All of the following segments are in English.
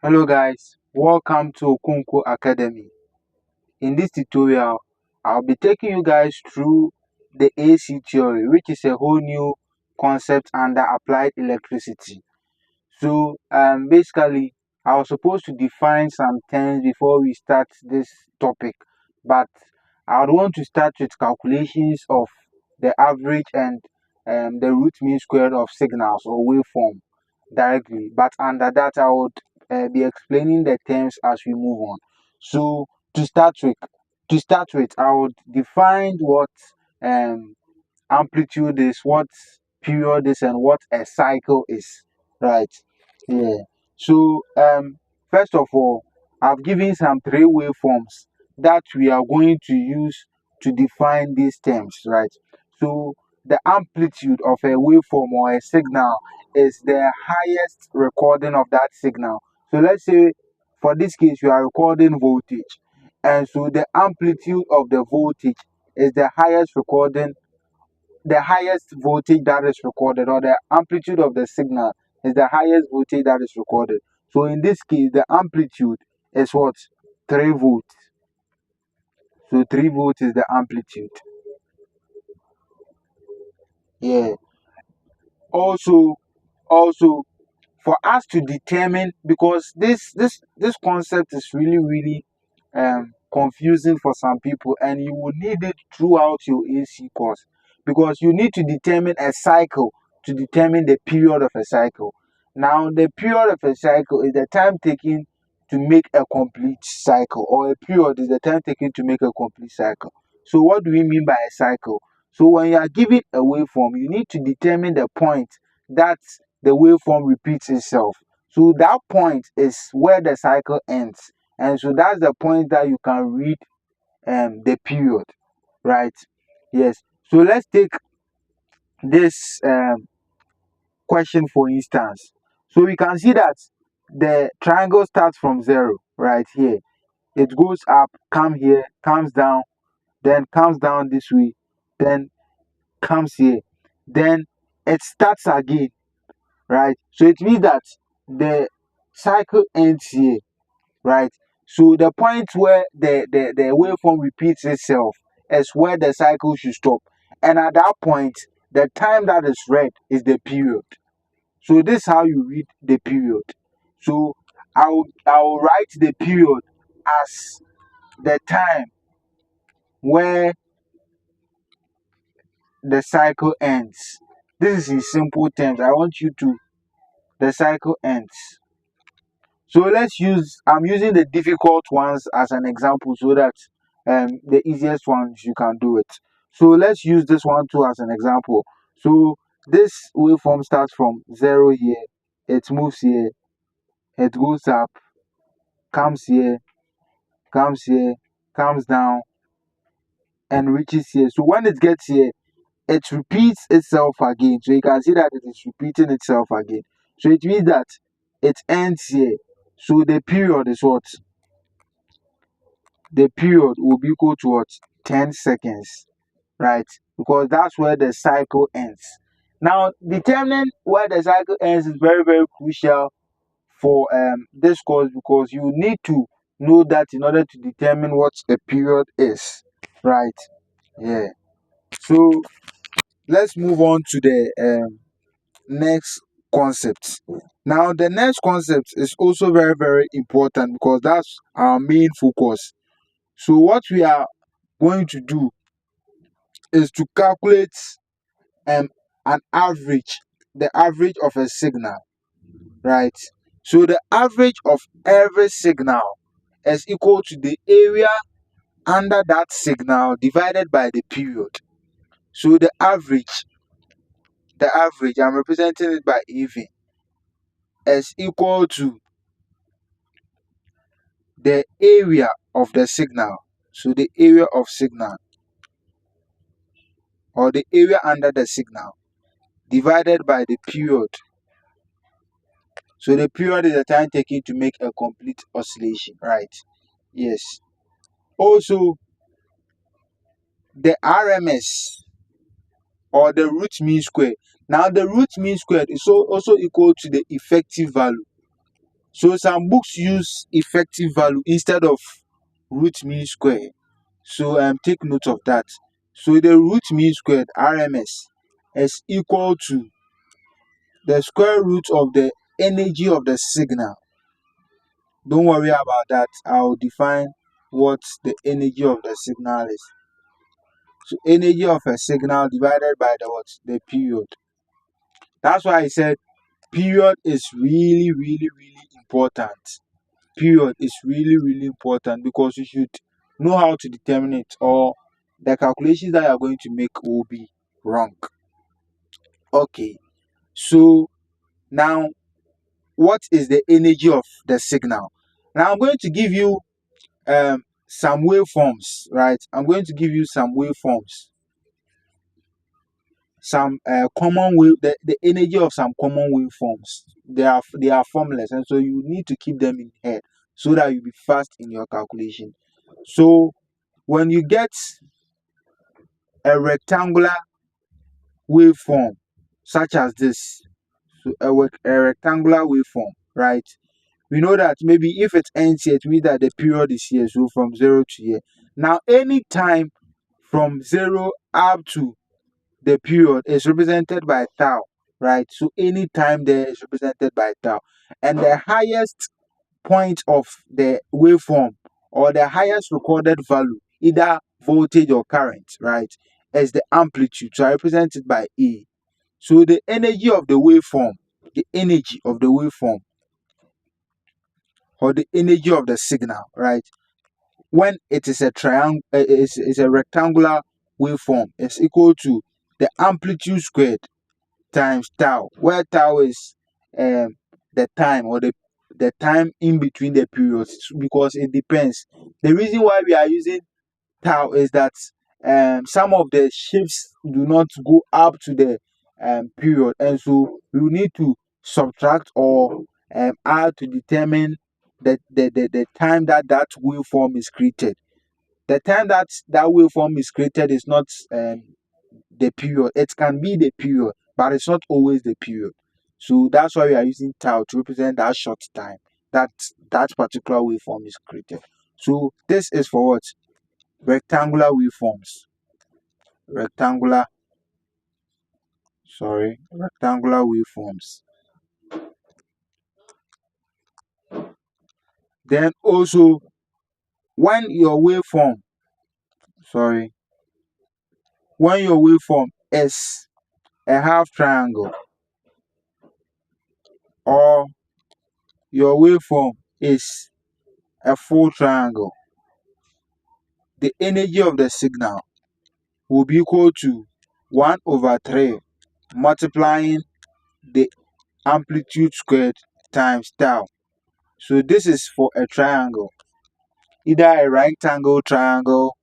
Hello guys, welcome to OKONKOW Academy. In this tutorial, I'll be taking you guys through the AC theory, which is a whole new concept under applied electricity. So basically, I was supposed to define some terms before we start this topic, but I would want to start with calculations of the average and the root mean square of signals or waveform directly. But under that, I would be explaining the terms as we move on. So to start with, I would define what um, amplitude is, what period is, and what a cycle is. Right? Yeah. So first of all, I've given some three waveforms that we are going to use to define these terms. Right? So the amplitude of a waveform or a signal is the highest recording of that signal. So let's say for this case you are recording voltage, and so the amplitude of the voltage is the highest voltage that is recorded, or the amplitude of the signal is the highest voltage that is recorded. So in this case, the amplitude is what? 3 volts. So 3 volts is the amplitude. Yeah. Also, for us to determine, because this concept is really confusing for some people, and you will need it throughout your AC course, because you need to determine a cycle to determine the period of a cycle. Now the period of a cycle is the time taken to make a complete cycle, or a period is the time taken to make a complete cycle. So what do we mean by a cycle? So when you are given a waveform, you need to determine the point that the waveform repeats itself. So that point is where the cycle ends, and so that's the point that you can read the period, right? Yes. So let's take this question for instance. So we can see that the triangle starts from 0 right here. It goes up, come here, comes down, then comes down this way, then comes here, then it starts again, right? So it means that the cycle ends here, right? So the point where the waveform repeats itself is where the cycle should stop. And at that point, the time that is read is the period. So this is how you read the period. So I'll write the period as the time where the cycle ends. This is in simple terms. I want you to the cycle ends. So I'm using the difficult ones as an example so that the easiest ones you can do it. So let's use this one too as an example. So this waveform starts from 0 here, it moves here, it goes up, comes here, comes here, comes down, and reaches here. So when it gets here, it repeats itself again. So you can see that it is repeating itself again. So it means that it ends here. So the period is what? The period will be equal to what? 10 seconds, right? Because that's where the cycle ends. Now determining where the cycle ends is very crucial for this course, because you need to know that in order to determine what a period is, right? Yeah. So let's move on to the next concept. Now the next concept is also very important, because that's our main focus. So what we are going to do is to calculate um an average, the average of a signal, right? So the average of every signal is equal to the area under that signal divided by the period. So the average, I'm representing it by EV, is equal to the area of the signal. So the area of signal, or the area under the signal, divided by the period. So the period is the time taken to make a complete oscillation, right? Yes. Also, the RMS, or the root mean square. Now the root mean square is also equal to the effective value. So some books use effective value instead of root mean square. So take note of that. So the root mean squared RMS is equal to the square root of the energy of the signal. Don't worry about that. I'll define what the energy of the signal is. So energy of a signal divided by the what? The period. That's why I said period is really, really, really important. Period is really, really important because you should know how to determine it, or the calculations that you are going to make will be wrong. Okay, so now what is the energy of the signal? Now I'm going to give you some waveforms, right? I'm going to give you some waveforms, some common wave, the energy of some common waveforms. They are formulas, and so you need to keep them in head so that you'll be fast in your calculation. So when you get a rectangular waveform such as this, so a rectangular waveform, right? We know that maybe if it ends here, it means that the period is here, so from 0 to here. Now, any time from 0 up to the period is represented by tau, right? So any time there is represented by tau. And the highest point of the waveform, or the highest recorded value, either voltage or current, right, is the amplitude. So I represent it by A. So the energy of the waveform, the energy of the waveform, or the energy of the signal, right, when it is a triangle, is a rectangular waveform, is equal to the amplitude squared times tau, where tau is the time, or the time in between the periods, because it depends. The reason why we are using tau is that some of the shapes do not go up to the period, and so we need to subtract or add to determine the time that waveform is created. The time that waveform is created is not the period. It can be the period, but it's not always the period. So that's why we are using tau to represent that short time that that particular waveform is created. So this is for what? Rectangular waveforms. Rectangular, rectangular waveforms. Then also, when your waveform, sorry, when your waveform is a half triangle, or your waveform is a full triangle, the energy of the signal will be equal to 1 over 3 multiplying the amplitude squared times tau. So this is for a triangle, either a right angle triangle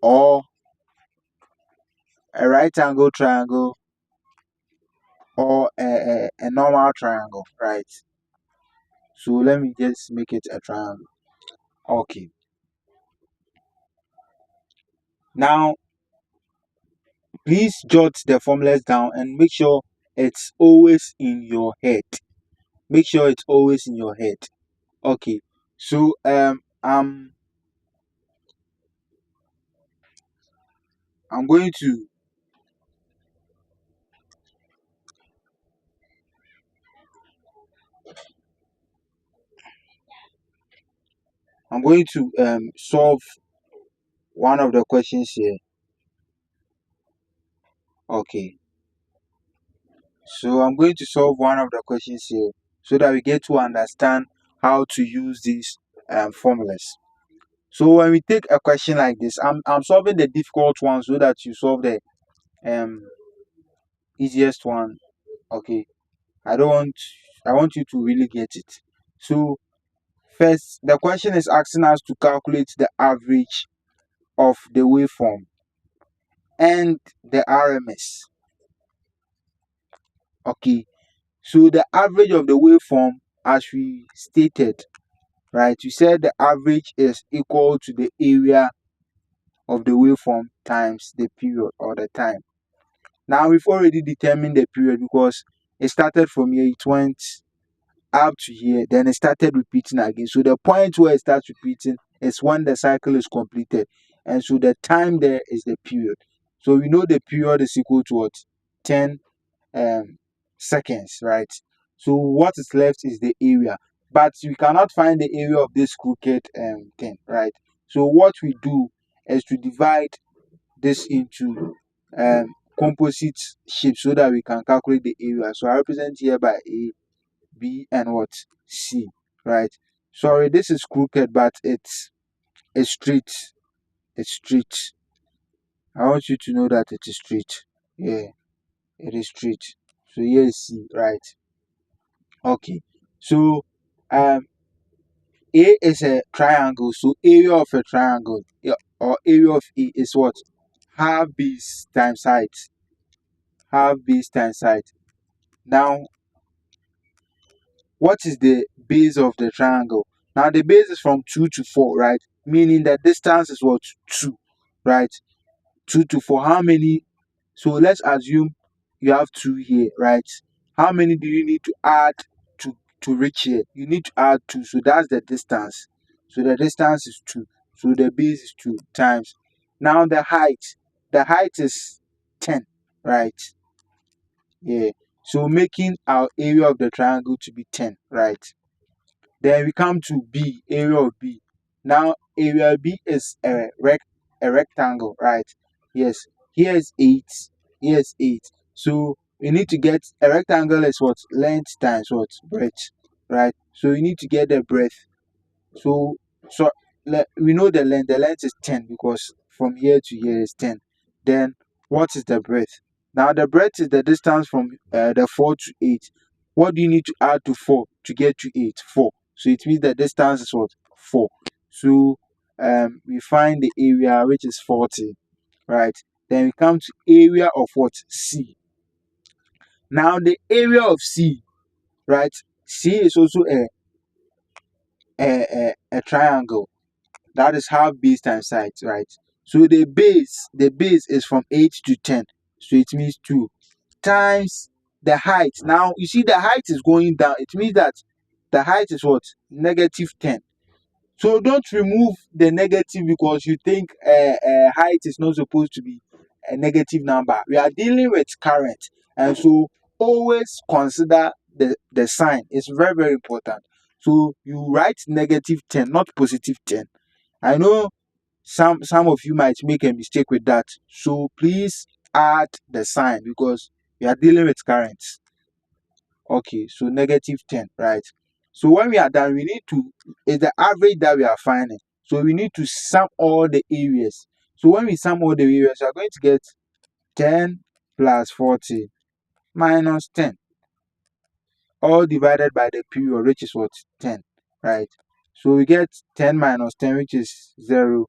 or a right angle triangle or a normal triangle, right? So let me just make it a triangle. Okay. Now, please jot the formulas down and make sure it's always in your head. Make sure it's always in your head. Okay. So I'm going to solve one of the questions here. Okay. So I'm going to solve one of the questions here so that we get to understand how to use these formulas. So when we take a question like this, I'm solving the difficult one so that you solve the easiest one. Okay. I want you to really get it. So first, the question is asking us to calculate the average of the waveform and the RMS. Okay. So the average of the waveform, as we stated, right? You said the average is equal to the area of the waveform times the period, or the time. Now we've already determined the period because it started from here, it went up to here, then it started repeating again. So the point where it starts repeating is when the cycle is completed. And so the time there is the period. So we know the period is equal to what? 10 um, seconds, right? So what is left is the area. But we cannot find the area of this crooked thing, right? So what we do is to divide this into composite shape so that we can calculate the area. So I represent here by A, B, and what? C, right? Sorry, this is crooked, but it's straight. It's straight. I want you to know that it is straight. Yeah, it is straight. So here is C, right? Okay. So um A is a triangle. So area of a triangle, or area of A is what? Half base times height. Half base times height. Now, what is the base of the triangle? Now the base is from 2 to 4, right? Meaning the distance is what? 2, right? 2 to 4. How many? So let's assume you have 2 here, right? How many do you need to add to reach here? You need to add 2. So that's the distance. So the distance is 2. So the base is 2 times. Now the height. The height is 10, right? Yeah. So making our area of the triangle to be 10, right? Then we come to B, area of B. Now area B is a rectangle, right? Yes. Here is 8. Here is 8. So we need to get a rectangle is what? Length times what? Breadth, right? So you need to get the breadth. So so we know the length. The length is 10 because from here to here is 10. Then what is the breadth? Now the breadth is the distance from the 4 to 8. What do you need to add to 4 to get to 8? 4. So it means the distance is what? 4. So we find the area, which is 40, right? Then we come to area of what? C. Now the area of C, right? C is also a triangle. That is half base times height, right? So the base is from 8 to 10. So it means 2 times the height. Now you see the height is going down. It means that the height is what? Negative 10. So don't remove the negative because you think height is not supposed to be a negative number. We are dealing with current, and so always consider the sign. It's very, very important. So you write negative 10, not positive 10. I know some of you might make a mistake with that. So please add the sign because we are dealing with currents. Okay, so negative 10, right? So when we are done, we need to, is the average that we are finding. So we need to sum all the areas. So when we sum all the areas, we are going to get 10 plus 40 minus 10, all divided by the period, which is what? 10, right? So we get 10 minus 10, which is 0,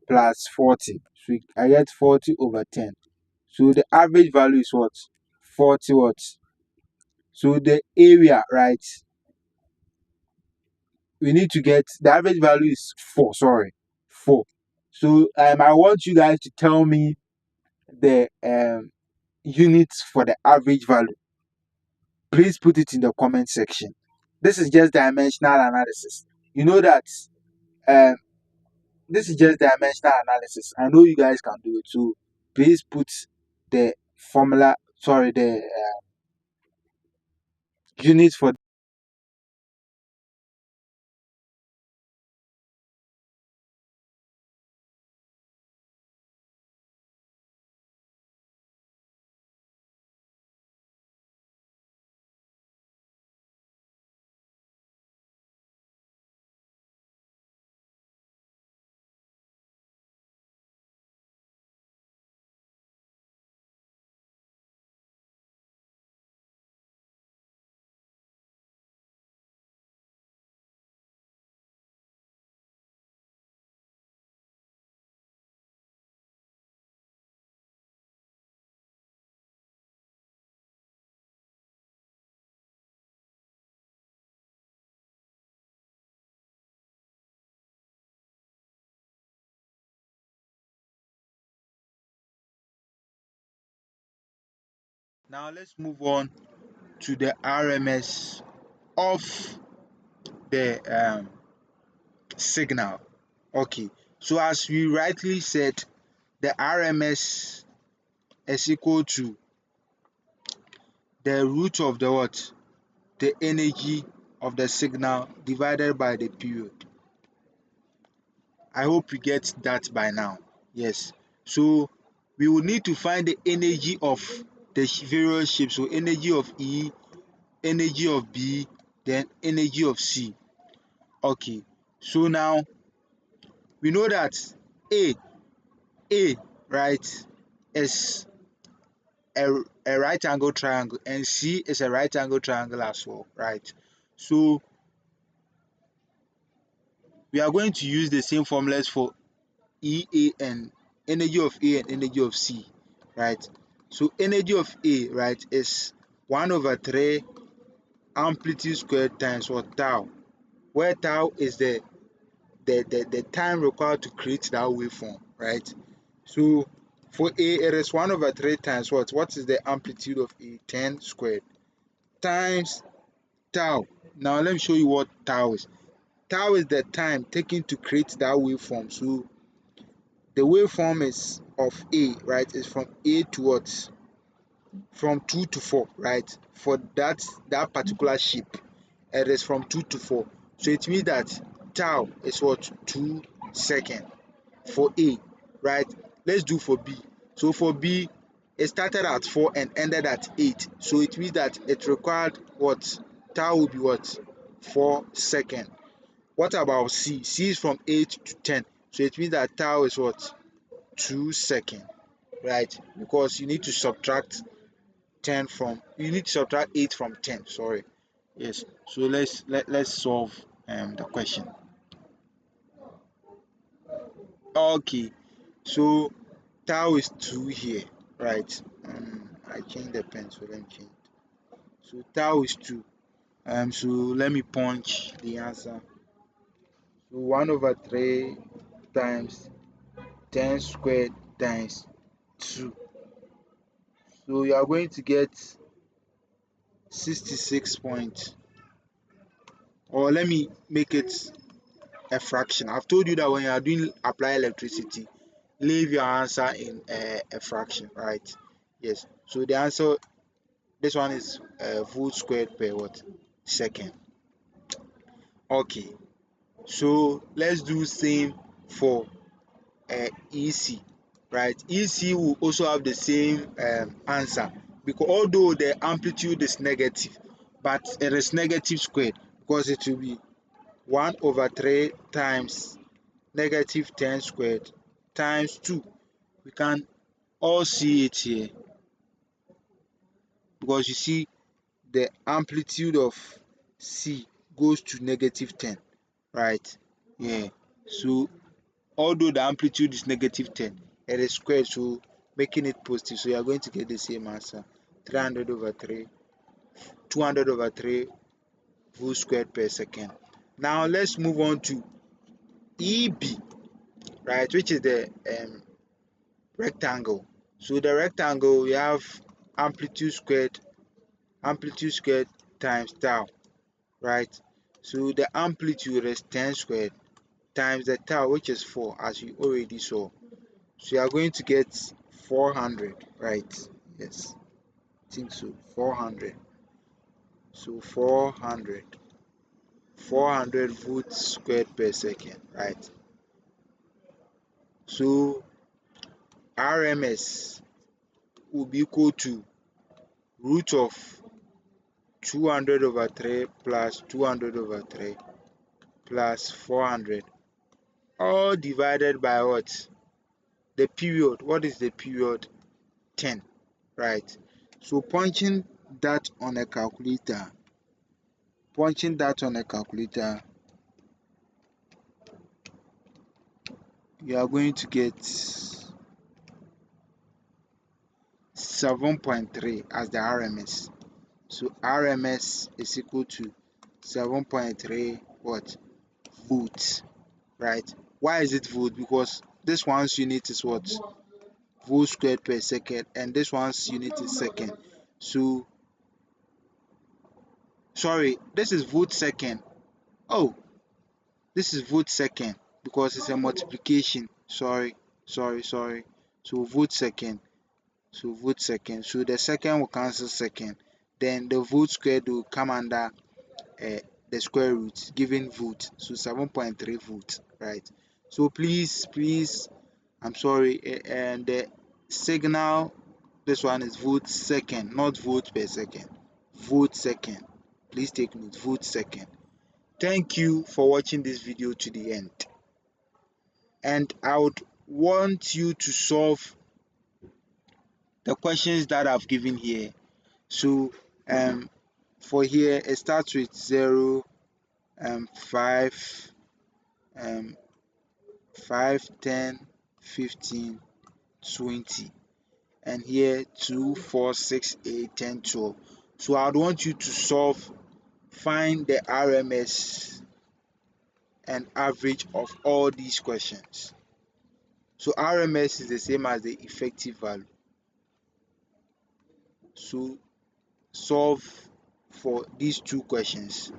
plus 40. So I get 40 over 10. So the average value is what? 40 what? So the area, right? We need to get the average value is 4. Sorry, 4. So I want you guys to tell me the units for the average value. Please put it in the comment section. This is just dimensional analysis. You know that um this is just dimensional analysis. I know you guys can do it. So please put the formula, sorry, the units for. Now let's move on to the RMS of the signal. Okay, so as we rightly said, the RMS is equal to the root of the what? The energy of the signal divided by the period. I hope you get that by now. Yes. So we will need to find the energy of the various shapes. So energy of E, energy of B, then energy of C. Okay. So now we know that A, A, right, is a right angle triangle, and C is a right angle triangle as well, right? So we are going to use the same formulas for EA and energy of A and energy of C, right? So energy of A, right, is 1 over 3 amplitude squared times what? Tau, where tau is the time required to create that waveform, right? So for A, it is 1 over 3 times what? What is the amplitude of A? 10 squared times tau. Now let me show you what tau is. Tau is the time taken to create that waveform. So the waveform is of A, right, is from A to what? From 2 to 4, right? For that particular shape, it is from 2 to 4. So it means that tau is what? 2 seconds for A, right? Let's do for B. So for B, it started at 4 and ended at 8. So it means that it required what? Tau will be what? 4 seconds. What about C? C is from 8 to 10. So it means that tau is what? 2 seconds, right? Because you need to subtract 8 from 10. Sorry. Yes. So let's solve the question. Okay. So tau is 2 here, right? I changed the pen, so let me change it. So tau is 2. So let me punch the answer. So 1 over 3 times 10 squared times 2. So you are going to get 66 point, or let me make it a fraction. I've told you that when you are doing apply electricity, leave your answer in a fraction, right? Yes. So the answer, this one is volt squared per what? Second. Okay. So let's do same for EC, right? EC will also have the same answer, because although the amplitude is negative, but it is negative squared, because it will be 1 over 3 times negative 10 squared times 2. We can all see it here, because you see the amplitude of C goes to negative 10, right? Yeah. So although the amplitude is negative 10, it is squared, so making it positive. So you are going to get the same answer, 300 over 3, 200 over 3 volt squared per second. Now let's move on to EB, right, which is the rectangle. So the rectangle, we have amplitude squared times tau, right? So the amplitude is 10 squared times the tau, which is 4, as you already saw. So you are going to get 400, right? Yes, I think so. 400. So 400 volts squared per second, right? So RMS will be equal to root of 200 over 3 plus 200 over 3 plus 400, all divided by what? The period. What is the period? 10, right? So punching that on a calculator, you are going to get 7.3 as the RMS. So RMS is equal to 7.3 what? Volts, right? Why is it volt? Because this one's unit is what? Volt squared per second, and this one's unit is second. So Sorry, this is vote second. Oh, this is vote second because it's a multiplication. Sorry. So vote second. So the second will cancel second. Then the vote squared will come under the square root, giving vote. So 7.3 votes, right? So please, I'm sorry, and the signal, this one is vote second, not vote per second. Vote second. Please take note, vote second. Thank you for watching this video to the end. And I would want you to solve the questions that I've given here. So for here it starts with 0, 5, 5, 10, 15, 20, and here 2, 4, 6, 8, 10, 12. So I'd want you to find the RMS and average of all these questions. So RMS is the same as the effective value. So solve for these two questions.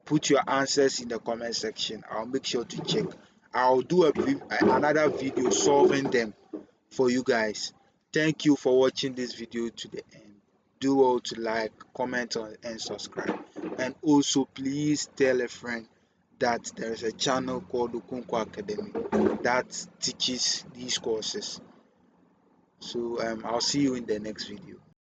Put your answers in the comment section. I'll make sure to check. I'll do another video solving them for you guys. Thank you for watching this video to the end. Do well to like, comment on, and subscribe. And also please tell a friend that there is a channel called OKONKOW Academy that teaches these courses. So I'll see you in the next video.